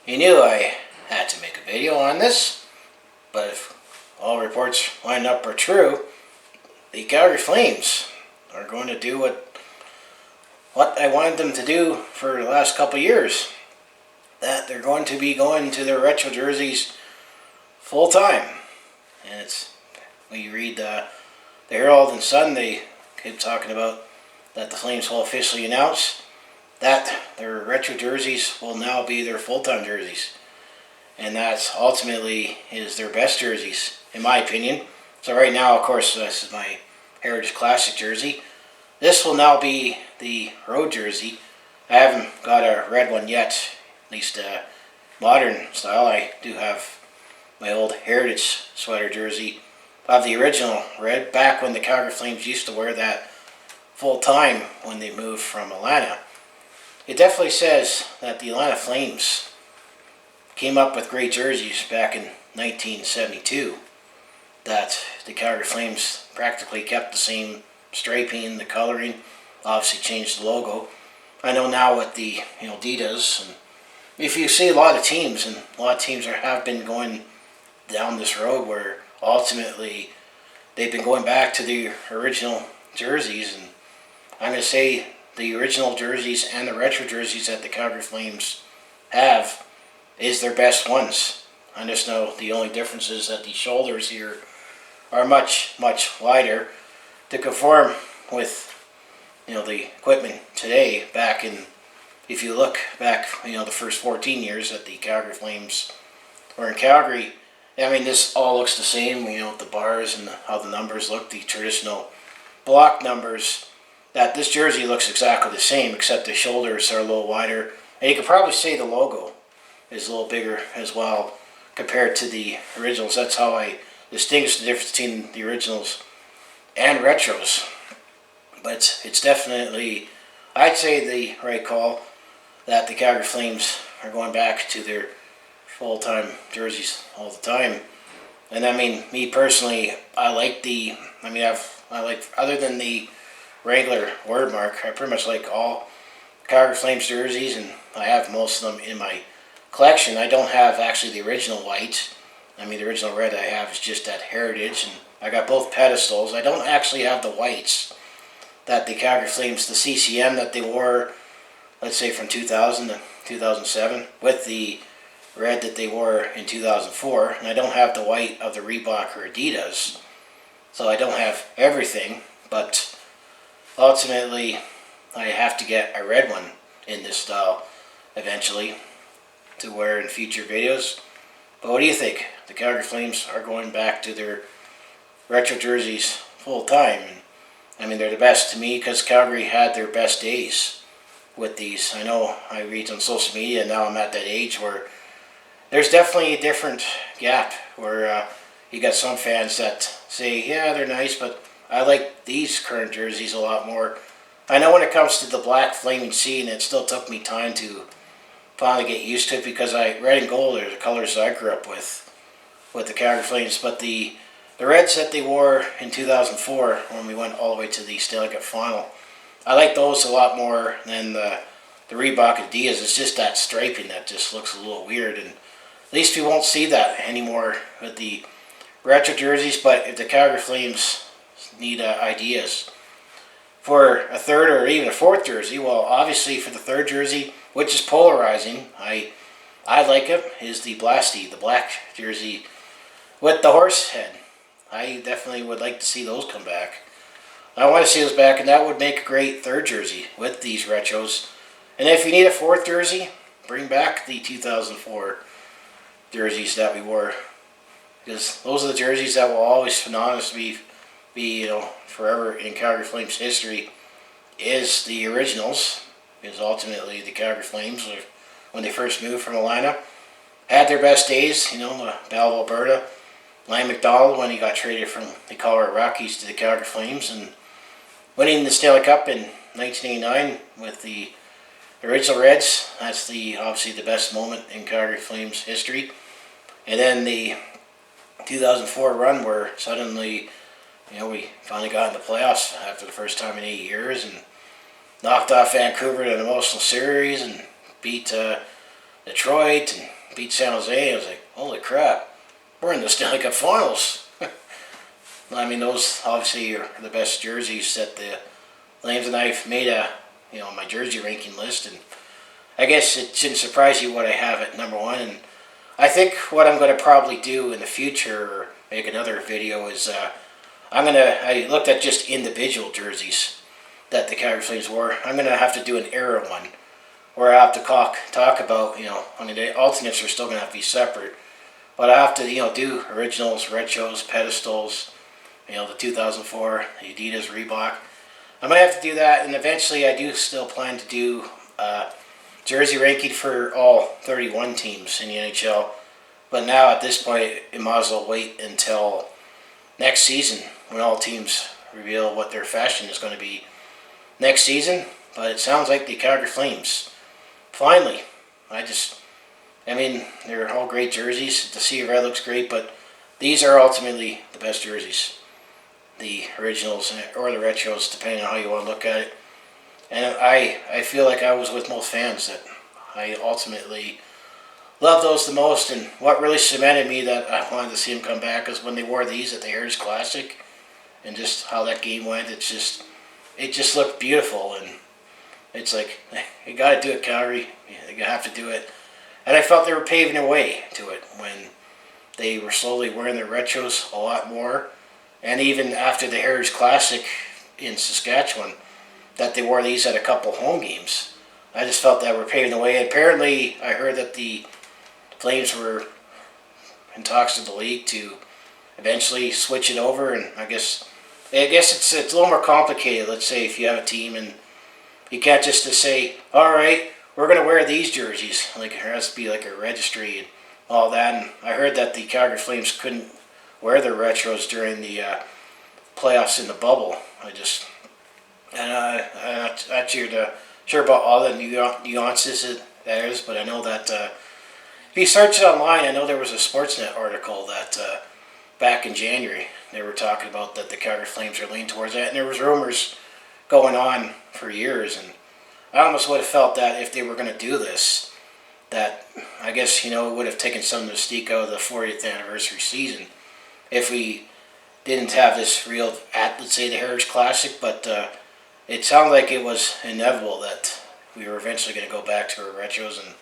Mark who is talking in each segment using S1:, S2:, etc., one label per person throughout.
S1: You knew I had to make a video on this, but if all reports line up are true, the Calgary Flames are going to do what I wanted them to do for the last couple of years. That they're going to be going to their retro jerseys full time. And it's, when you read the Herald and Sun, they keep talking about that the Flames will officially announce that their retro jerseys will now be their full-time jerseys. And that ultimately is their best jerseys, in my opinion. So right now, of course, this is my Heritage Classic jersey. This will now be the road jersey. I haven't got a red one yet, at least modern style. I do have my old Heritage sweater jersey of the original red, back when the Calgary Flames used to wear that full-time when they moved from Atlanta. It definitely says that the Atlanta Flames came up with great jerseys back in 1972. That the Calgary Flames practically kept the same striping, the coloring, obviously changed the logo. I know now with the Adidas, and if you see a lot of teams, and a lot of teams have been going down this road where ultimately they've been going back to the original jerseys, and I'm going to say the original jerseys and the retro jerseys that the Calgary Flames have is their best ones. I just know the only difference is that the shoulders here are much wider to conform with the equipment today. Back in, if you look back the first 14 years that the Calgary Flames were in Calgary, I mean, this all looks the same, with the bars and how the numbers look, the traditional block numbers. That this jersey looks exactly the same, except the shoulders are a little wider. And you could probably say the logo is a little bigger as well compared to the originals. That's how I distinguish the difference between the originals and retros. But it's definitely, I'd say, the right call that the Calgary Flames are going back to their full-time jerseys all the time. And I mean, me personally, I like other than the regular word mark, I pretty much like all Calgary Flames jerseys, and I have most of them in my collection. I don't have actually the original white. I mean, the original red I have is just that Heritage, and I got both pedestals. I don't actually have the whites that the Calgary Flames, the CCM that they wore, let's say from 2000 to 2007, with the red that they wore in 2004, and I don't have the white of the Reebok or Adidas, so I don't have everything, but ultimately I have to get a red one in this style eventually to wear in future videos. But what do you think? The Calgary Flames are going back to their retro jerseys full time, and I mean, they're the best to me because Calgary had their best days with these. I know I read on social media, and now I'm at that age where there's definitely a different gap where you got some fans that say, yeah, they're nice, but I like these current jerseys a lot more. I know when it comes to the black flaming scene, it still took me time to finally get used to it, because red and gold are the colors that I grew up with the Calgary Flames. But the reds that they wore in 2004 when we went all the way to the Stanley Cup final, I like those a lot more than the Reebok Adidas. It's just that striping that just looks a little weird, and at least we won't see that anymore with the retro jerseys. But if the Calgary Flames need ideas for a third or even a fourth jersey, well, obviously for the third jersey, which is polarizing, I like it, is the Blasty, the black jersey with the horse head. I definitely would like to see those come back. I want to see those back, and that would make a great third jersey with these retros. And if you need a fourth jersey, bring back the 2004 jerseys that we wore, because those are the jerseys that will always synonymously be forever in Calgary Flames history, is the originals. Because ultimately the Calgary Flames, when they first moved from Atlanta, had their best days. The Battle of Alberta, Ryan McDonald when he got traded from the Colorado Rockies to the Calgary Flames, and winning the Stanley Cup in 1989 with the original Reds. That's obviously the best moment in Calgary Flames history. And then the 2004 run where suddenly we finally got in the playoffs after the first time in 8 years, and knocked off Vancouver in an emotional series, and beat Detroit, and beat San Jose. I was like, holy crap, we're in the Stanley Cup Finals. I mean, those obviously are the best jerseys that the Flames, and I've made my jersey ranking list, and I guess it shouldn't surprise you what I have at number one. And I think what I'm going to probably do in the future, or make another video, is I looked at just individual jerseys that the Calgary Flames wore. I'm going to have to do an era one, where I have to talk about, I mean, the alternates are still going to have to be separate, but I have to, do originals, retros, pedestals, the 2004, the Adidas, Reebok. I might have to do that, and eventually I do still plan to do jersey ranking for all 31 teams in the NHL. But now at this point, it might as well wait until next season when all teams reveal what their fashion is going to be next season. But it sounds like the Calgary Flames, finally, they're all great jerseys. The sea of red looks great, but these are ultimately the best jerseys. The originals or the retros, depending on how you want to look at it. And I feel like I was with most fans that I ultimately love those the most. And what really cemented me that I wanted to see them come back is when they wore these at the Heritage Classic, and just how that game went. It just looked beautiful, and it's like, you got to do it, Calgary. You have to do it. And I felt they were paving a way to it when they were slowly wearing their retros a lot more. And even after the Heritage Classic in Saskatchewan, that they wore these at a couple home games. I just felt that we're paving the way. And apparently, I heard that the Flames were in talks with the league to eventually switch it over. And I guess it's a little more complicated. Let's say if you have a team and you can't just say, all right, we're going to wear these jerseys. Like, it has to be like a registry and all that. And I heard that the Calgary Flames couldn't wear their retros during the playoffs in the bubble. I'm not sure about all the nuances there is, but I know that if you search it online, I know there was a Sportsnet article that back in January they were talking about that the Calgary Flames are leaning towards that, and there was rumors going on for years, and I almost would have felt that if they were going to do this, that I guess it would have taken some mystique out of the 40th anniversary season if we didn't have this real, let's say, the Heritage Classic, but it sounded like it was inevitable that we were eventually going to go back to our retros. And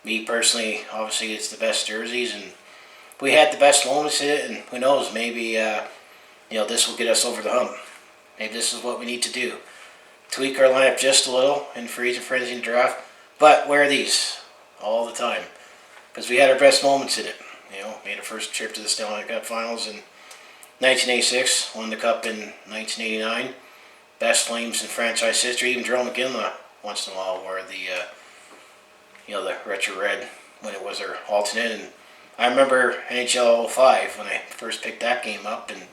S1: me personally, obviously, it's the best jerseys, and we had the best moments in it, and who knows, maybe this will get us over the hump. Maybe this is what we need to do. Tweak our lineup just a little in free agent frenzy and draft, but wear these all the time, because we had our best moments in it. Made our first trip to the Stanley Cup Finals in 1986, won the Cup in 1989. Best Flames in franchise history. Even Jerome McGinley once in a while wore the retro red when it was our alternate. And I remember NHL 05 when I first picked that game up, and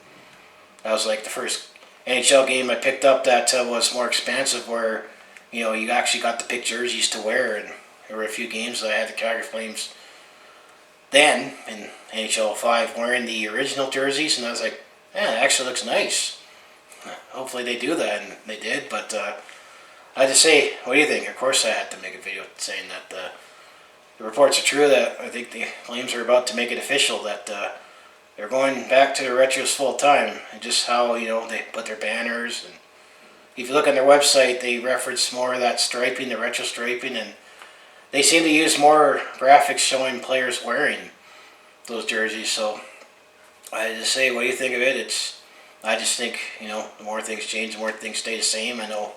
S1: that was like the first NHL game I picked up that was more expansive, where you actually got to pick jerseys to wear. And there were a few games that I had the Calgary Flames then in NHL 05 wearing the original jerseys, and I was like, yeah, it actually looks nice. Hopefully they do that, and they did. But I had to say, what do you think? Of course I had to make a video saying that the reports are true, that I think the Flames are about to make it official that they're going back to the retros full time, and just how they put their banners. And if you look on their website, they reference more of that striping, the retro striping, and they seem to use more graphics showing players wearing those jerseys. So I just say, what do you think of it? I just think, the more things change, the more things stay the same. I know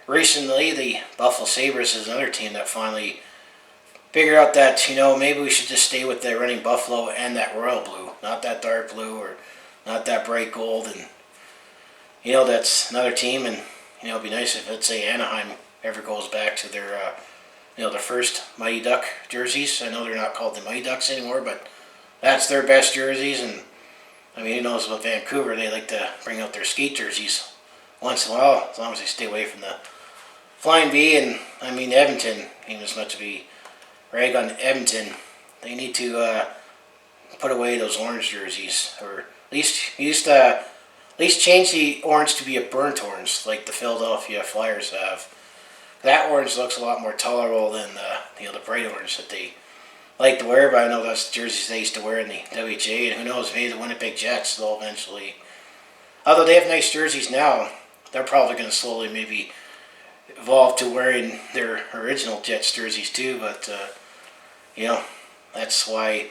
S1: recently the Buffalo Sabres is another team that finally figured out that, maybe we should just stay with the running Buffalo and that royal blue, not that dark blue or not that bright gold. And, that's another team. And, it'd be nice if, let's say, Anaheim ever goes back to their the first Mighty Duck jerseys. I know they're not called the Mighty Ducks anymore, but that's their best jerseys. And I mean, who knows about Vancouver? They like to bring out their skate jerseys once in a while, as long as they stay away from the Flying V. And I mean, Edmonton, even as much to be rag on Edmonton, they need to put away those orange jerseys, or at least change the orange to be a burnt orange, like the Philadelphia Flyers have. That orange looks a lot more tolerable than the bright orange that they like to wear, but I know that's the jerseys they used to wear in the WHA, and who knows, maybe the Winnipeg Jets, they'll eventually, although they have nice jerseys now, they're probably going to slowly maybe evolve to wearing their original Jets jerseys too, but you know, that's why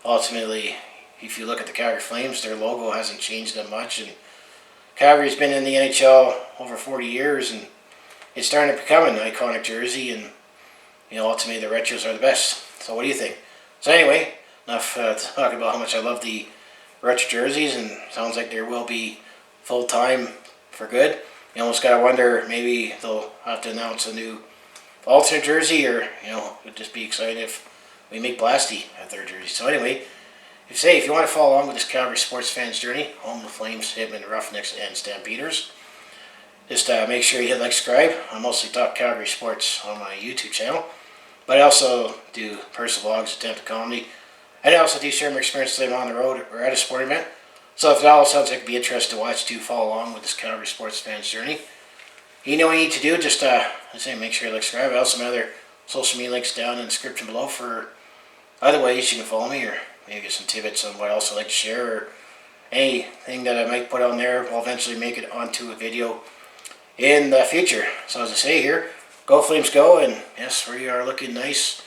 S1: ultimately, if you look at the Calgary Flames, their logo hasn't changed that much, and Calgary's been in the NHL over 40 years, and it's starting to become an iconic jersey, and you know, ultimately the retros are the best. So what do you think? So anyway, enough talking about how much I love the retro jerseys, and sounds like there will be full time for good. You almost gotta wonder, maybe they'll have to announce a new alternate jersey, or you know, it would just be exciting if we make Blasty a third jersey. So anyway, if you want to follow along with this Calgary sports fans journey, home of the Flames, Hitmen, Roughnecks, and Stampeders, just make sure you hit like, subscribe. I mostly talk Calgary sports on my YouTube channel, but I also do personal vlogs, attempt at comedy, and I also do share my experiences living on the road or at a sporting event. So if it all sounds like it'd be interesting to watch, do follow along with this Calgary sports fans journey. You know what you need to do, just I say make sure you like, subscribe. I also have my other social media links down in the description below for other ways you can follow me, or maybe get some tidbits on what else I like to share, or anything that I might put on there will eventually make it onto a video in the future. So as I say here, go Flames go, and yes, we are looking nice.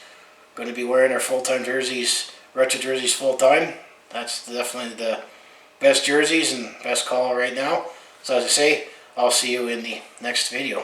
S1: Going to be wearing our full-time jerseys, retro jerseys full-time. That's definitely the best jerseys and best call right now. So as I say, I'll see you in the next video.